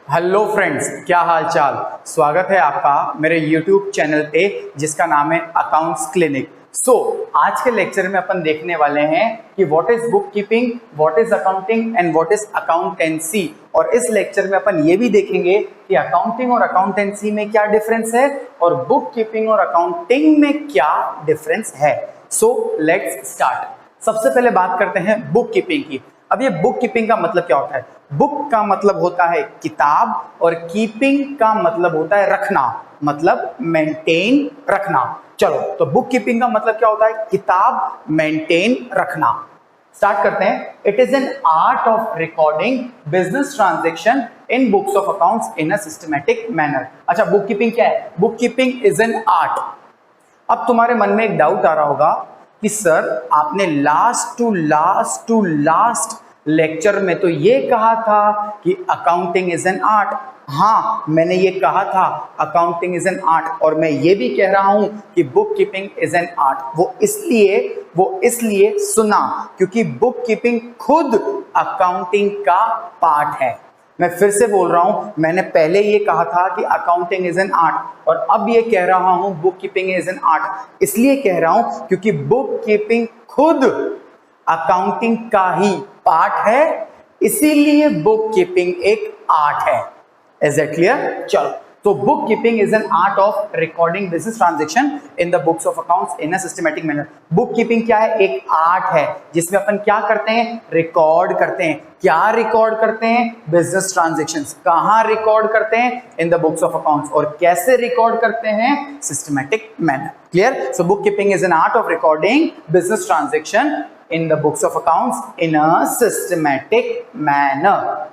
Hello friends, क्या हाल चाल। स्वागत है आपका मेरे YouTube चैनल पे जिसका नाम है अकाउंट्स क्लिनिक। आज के लेक्चर में अपन देखने वाले हैं कि what is book keeping, what is accounting and what is accountancy. और इस लेक्चर में अपन ये भी देखेंगे कि अकाउंटिंग और अकाउंटेंसी में क्या डिफरेंस है और बुक कीपिंग और अकाउंटिंग में क्या डिफरेंस है। Let's start. सबसे पहले बात करते हैं बुक कीपिंग की। अब ये बुक कीपिंग का मतलब क्या होता है? बुक का मतलब होता है किताब और कीपिंग का मतलब होता है रखना, मतलब मेंटेन रखना। चलो, तो बुक कीपिंग का मतलब क्या होता है? किताब मेंटेन रखना। स्टार्ट करते हैं। It is an art of recording business transaction in books of accounts in a systematic manner. अच्छा, बुक कीपिंग क्या है? Book keeping is an art. अब तुम्हारे मन में एक डाउट आ रहा होगा कि सर आपने लास्ट टू लास्ट लेक्चर में तो ये कहा था कि अकाउंटिंग इज एन आर्ट। हाँ, मैंने ये कहा था अकाउंटिंग इज एन आर्ट, और मैं ये भी कह रहा हूं कि book keeping is an art. वो इसलिए सुना क्योंकि बुक कीपिंग खुद अकाउंटिंग का पार्ट है। मैं फिर से बोल रहा हूं, मैंने पहले ये कहा था कि अकाउंटिंग इज एन आर्ट, और अब ये कह रहा हूं book keeping is an art. इसलिए कह रहा हूं क्योंकि बुक कीपिंग खुद अकाउंटिंग का ही पार्ट है, इसीलिए बुक कीपिंग एक आर्ट है। Is it clear? चलो, तो book keeping is an art of recording business transaction in the books of accounts in a systematic manner. Book keeping क्या है? एक आर्ट है जिसमें अपन क्या करते हैं? रिकॉर्ड करते हैं। क्या रिकॉर्ड करते हैं? Business transactions. कहां रिकॉर्ड करते हैं? In the books of accounts. और कैसे रिकॉर्ड करते हैं? Systematic manner. Clear? So book keeping is an art of recording business transaction in the books of accounts in a systematic manner.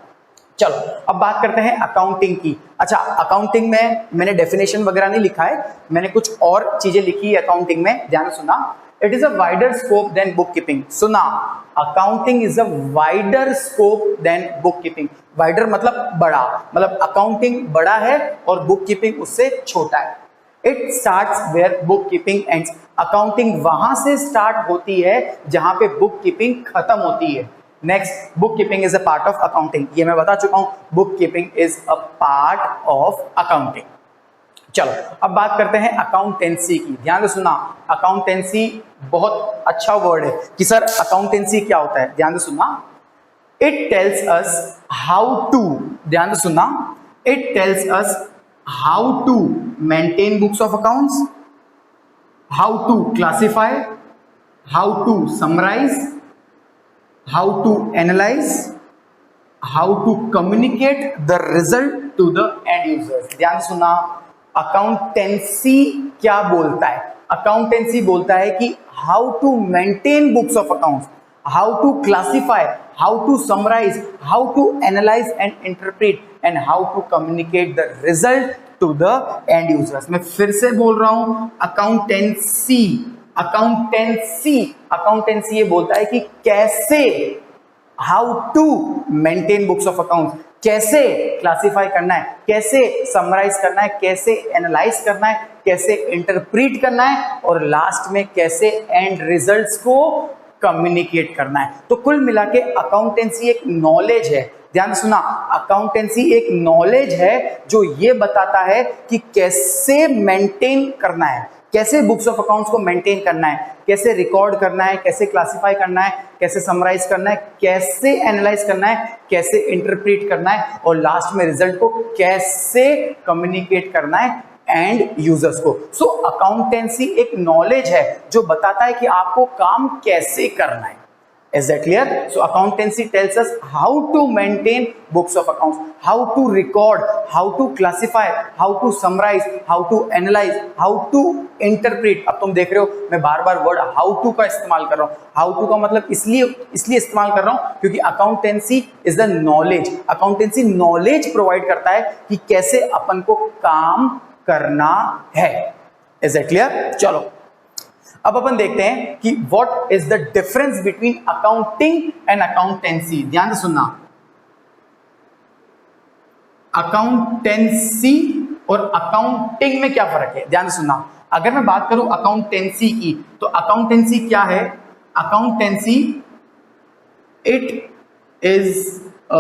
चलो, अब बात करते हैं अकाउंटिंग की। अच्छा, अकाउंटिंग में मैंने डेफिनेशन वगैरह नहीं लिखा है, मैंने कुछ और चीजें लिखी है अकाउंटिंग में, ध्यान से सुना। It is a wider scope than book keeping. सुना, accounting is a wider scope than book keeping. Wider मतलब बड़ा, मतलब अकाउंटिंग बड़ा है और बुक कीपिंग उससे छोटा है। It starts where book keeping ends. Accounting वहां से स्टार्ट होती है जहां पे बुक कीपिंग खत्म होती है। Next, book keeping is a part of accounting. ये मैं बता चुका हूं, book keeping is a part of accounting. चलो, अब बात करते हैं अकाउंटेंसी की। ध्यान से सुना, अकाउंटेंसी बहुत अच्छा वर्ड है कि सर अकाउंटेंसी क्या होता है। ध्यान से सुना, it tells us how to, ध्यान से सुना, it tells us how to maintain books of accounts, how to classify, how to summarise, how to analyze, how to communicate the result to the end users। ध्यान सुना, accountancy क्या बोलता है? Accountancy बोलता है कि how to maintain books of accounts, how to classify, how to summarize, how to analyze and interpret, and how to communicate the result to the end users। मैं फिर से बोल रहा हूं, अकाउंटेंसी अकाउंटेंसी ये बोलता है कि कैसे, how to maintain books of accounts, कैसे क्लासिफाई करना है, कैसे समराइज करना है, कैसे एनालाइज करना है, कैसे इंटरप्रीट करना है, और लास्ट में कैसे एंड रिजल्ट्स को कम्युनिकेट करना है। तो कुल मिला के अकाउंटेंसी एक नॉलेज है। ध्यान सुना, अकाउंटेंसी एक नॉलेज है जो ये बताता है कि कैसे मेंटेन करना है, कैसे बुक्स ऑफ अकाउंट्स को मेंटेन करना है, कैसे रिकॉर्ड करना है, कैसे क्लासिफाई करना है, कैसे समराइज करना है, कैसे एनालाइज करना है, कैसे इंटरप्रेट करना है, और लास्ट में रिजल्ट को कैसे कम्युनिकेट करना है एंड यूजर्स को। सो अकाउंटेंसी एक नॉलेज है जो बताता है कि आपको काम कैसे करना है। Is that clear? So accountancy tells us how to maintain books of accounts, how to record, how to classify, how to summarize, how to analyze, how to interpret। अब तुम देख रहे हो मैं बार बार वर्ड how to का इस्तेमाल कर रहा हूँ। how to का मतलब इसलिए इस्तेमाल कर रहा हूँ क्योंकि accountancy is the knowledge. Accountancy knowledge provide करता है कि कैसे अपन को काम करना है। Is that clear? चलो, अब अपन देखते हैं कि what is the difference between accounting and accountancy. ध्यान से सुनना, अकाउंटेंसी और अकाउंटिंग में क्या फर्क है? ध्यान से सुनना, अगर मैं बात करूं अकाउंटेंसी की, तो अकाउंटेंसी क्या है? Accountancy it is a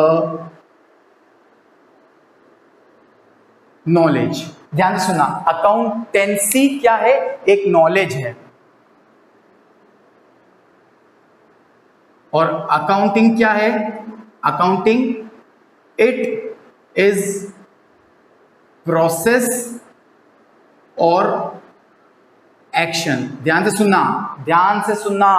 knowledge. ध्यान से सुनना, अकाउंटेंसी क्या है? एक नॉलेज है। और अकाउंटिंग क्या है? अकाउंटिंग इट इज प्रोसेस और एक्शन। ध्यान से सुनना, ध्यान से सुनना।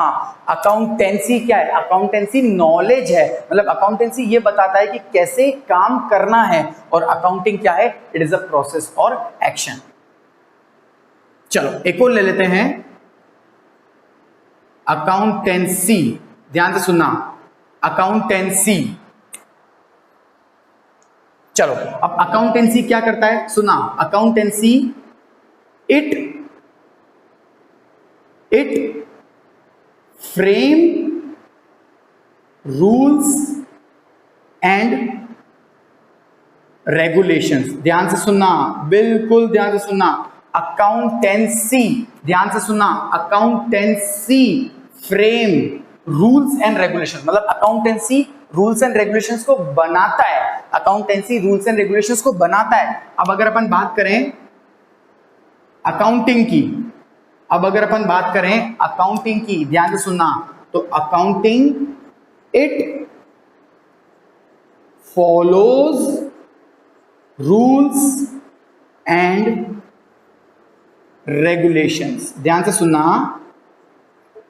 अकाउंटेंसी क्या है? अकाउंटेंसी नॉलेज है, मतलब अकाउंटेंसी ये बताता है कि कैसे काम करना है, और अकाउंटिंग क्या है? इट इज अ प्रोसेस और एक्शन। चलो एक और ले लेते हैं, अकाउंटेंसी। ध्यान से सुनना, अकाउंटेंसी। चलो अब अकाउंटेंसी क्या करता है? सुना, accountancy it frame rules and regulations. ध्यान से सुनना, बिल्कुल ध्यान से सुनना। अकाउंटेंसी, ध्यान से सुनना, accountancy frame rules and regulations, मतलब अकाउंटेंसी रूल्स एंड रेगुलेशंस को बनाता है। अकाउंटेंसी रूल्स एंड रेगुलेशंस को बनाता है। अब अगर अपन बात करें अकाउंटिंग की, अब अगर अपन बात करें अकाउंटिंग की, ध्यान से सुनना, तो accounting it follows rules and regulations. ध्यान से सुनना,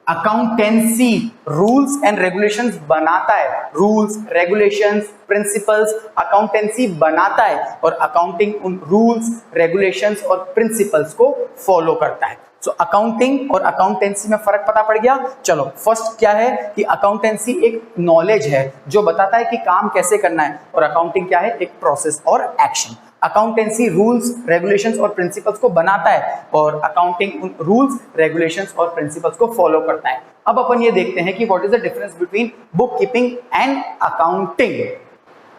अकाउंटेंसी रूल्स एंड रेगुलेशंस बनाता है। रूल्स, रेगुलेशंस, प्रिंसिपल्स अकाउंटेंसी बनाता है, और अकाउंटिंग उन रूल्स, रेगुलेशंस और प्रिंसिपल्स को फॉलो करता है। सो अकाउंटिंग और अकाउंटेंसी में फर्क पता पड़ गया। चलो फर्स्ट क्या है कि अकाउंटेंसी एक नॉलेज है जो बताता है कि काम कैसे करना है, और अकाउंटिंग क्या है? एक प्रोसेस और एक्शन। अकाउंटेंसी रूल्स, रेगुलेशंस और प्रिंसिपल्स को बनाता है, और अकाउंटिंग उन रूल्स, रेगुलेशंस और प्रिंसिपल्स को फॉलो करता है। अब अपन ये देखते हैं कि what is the difference between book keeping and accounting.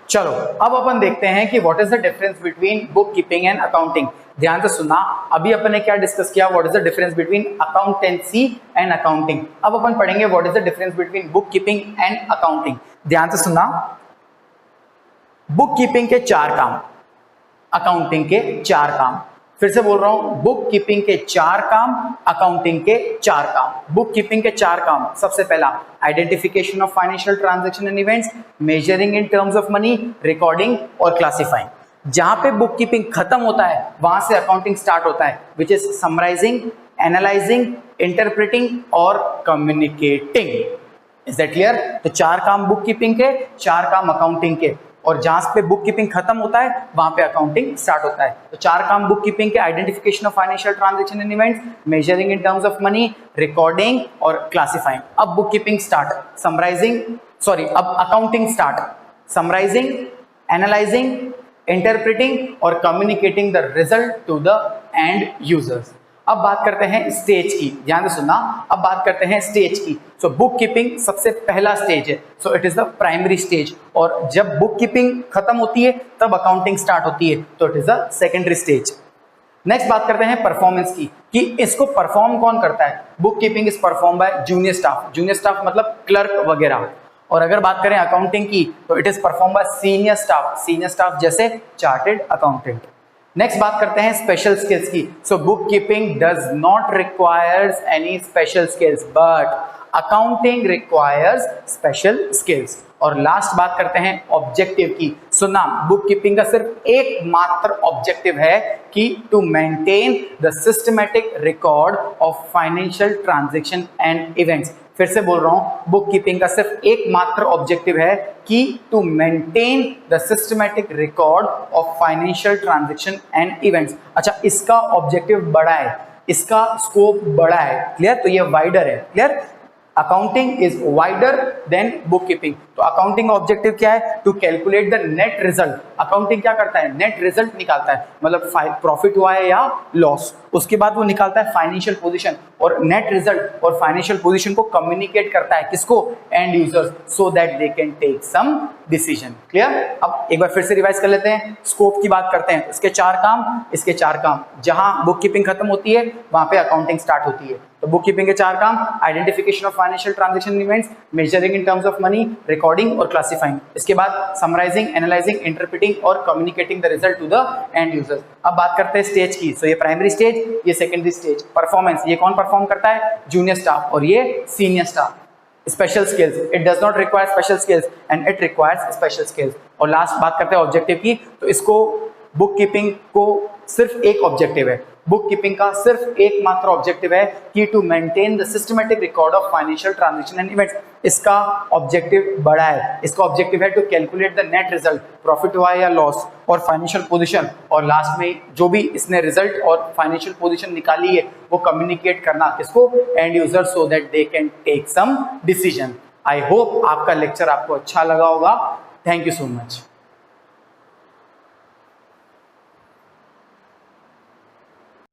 चलो अब अपन देखते हैं कि what is the difference between book keeping and accounting. ध्यान से सुनना, अभी अपन ने क्या डिस्कस किया? What is the difference between accountancy and accounting. अब अपन पढ़ेंगे what is the difference between book keeping and accounting. ध्यान से सुनना, बुक कीपिंग के 4 काम, अकाउंटिंग के 4 काम। फिर से बोल रहा हूं, बुक कीपिंग के 4 काम, अकाउंटिंग के 4 काम। बुक कीपिंग के 4 काम, सबसे पहला identification of financial transaction and events, measuring in terms of money, recording और क्लासिफाइंग। जहां पे बुक कीपिंग खत्म होता है वहां से अकाउंटिंग स्टार्ट होता है, which is summarising, analysing, interpreting और कम्युनिकेटिंग। Is that clear? तो 4 काम बुक कीपिंग के, 4 काम अकाउंटिंग के, और जहां पे बुक कीपिंग खत्म होता है वहां पे अकाउंटिंग स्टार्ट होता है। तो 4 काम बुक कीपिंग के, identification of financial transaction and events, measuring in terms of money, recording और क्लासिफाइंग। अब बुक कीपिंग स्टार्ट, अब accounting start, summarising, analysing, interpreting और communicating the result to the end users. अब बात करते हैं स्टेज की। ध्यान से सुनना, अब बात करते हैं स्टेज की। सो बुक कीपिंग सबसे पहला स्टेज है, so it is the primary stage, और जब बुक कीपिंग खत्म होती है तब अकाउंटिंग स्टार्ट होती है, तो it is the secondary stage. Next बात करते हैं परफॉर्मेंस की, कि इसको परफॉर्म कौन करता है। Book keeping is perform by junior staff, junior staff मतलब क्लर्क वगैरह। और अगर बात करें अकाउंटिंग की, तो it is perform by senior staff, senior staff जैसे चार्टेड अकाउंटेंट। नेक्स्ट बात करते हैं स्पेशल स्किल्स की। So book keeping does not requires any special skills, but accounting requires special skills. और लास्ट बात करते हैं ऑब्जेक्टिव की। सुना, बुक कीपिंग का सिर्फ एकमात्र ऑब्जेक्टिव है कि to maintain the systematic record of financial transaction and events. फिर से बोल रहा हूं, बुक कीपिंग का सिर्फ एकमात्र ऑब्जेक्टिव है कि to maintain the systematic record of financial transaction and events. अच्छा, इसका ऑब्जेक्टिव बड़ा है, इसका स्कोप बड़ा है, क्लियर? तो ये वाइडर है, clear? Accounting is wider than book keeping. तो अकाउंटिंग ऑब्जेक्टिव क्या है? To calculate the net result. Accounting क्या करता है? नेट रिजल्ट निकालता है, मतलब प्रॉफिट हुआ है या लॉस, उसके बाद वो निकालता है फाइनेंशियल पोजीशन, और नेट रिजल्ट और फाइनेंशियल पोजीशन को कम्युनिकेट करता है किसको? End users, so that they can take some decision. Clear? अब एक बार फिर से रिवाइज कर लेते हैं, स्कोप की बात करते हैं। इसके 4 काम, इसके 4 काम। जहां बुक कीपिंग खत्म होती है वहां पे अकाउंटिंग स्टार्ट होती है। तो बुक कीपिंग के 4 काम, identification of financial transaction events, measuring in terms of money, recording recording और क्लासिफाइंग, इसके बाद समराइजिंग, एनालाइजिंग, इंटरप्रेटिंग और communicating the result to the end users. अब बात करते हैं स्टेज की। सो ये प्राइमरी स्टेज, ये सेकेंडरी स्टेज। परफॉर्मेंस, ये कौन परफॉर्म करता है? जूनियर स्टाफ, और ये senior staff. Special skills, it does not require special skills and it requires special skills. और लास्ट बात करते हैं ऑब्जेक्टिव की। तो इसको बुक कीपिंग को सिर्फ एक ऑब्जेक्टिव है, बुक कीपिंग का सिर्फ एकमात्र ऑब्जेक्टिव है कि to maintain the systematic record of financial transaction and events. इसका ऑब्जेक्टिव बड़ा है, इसका ऑब्जेक्टिव है to calculate the net result, profit हुआ या लॉस, और फाइनेंशियल पोजीशन, और लास्ट में जो भी इसने रिजल्ट और फाइनेंशियल पोजीशन निकाली है वो कम्युनिकेट करना किसको? End user, so that they can take some decision. I hope आपका लेक्चर आपको अच्छा लगा होगा। Thank you so much.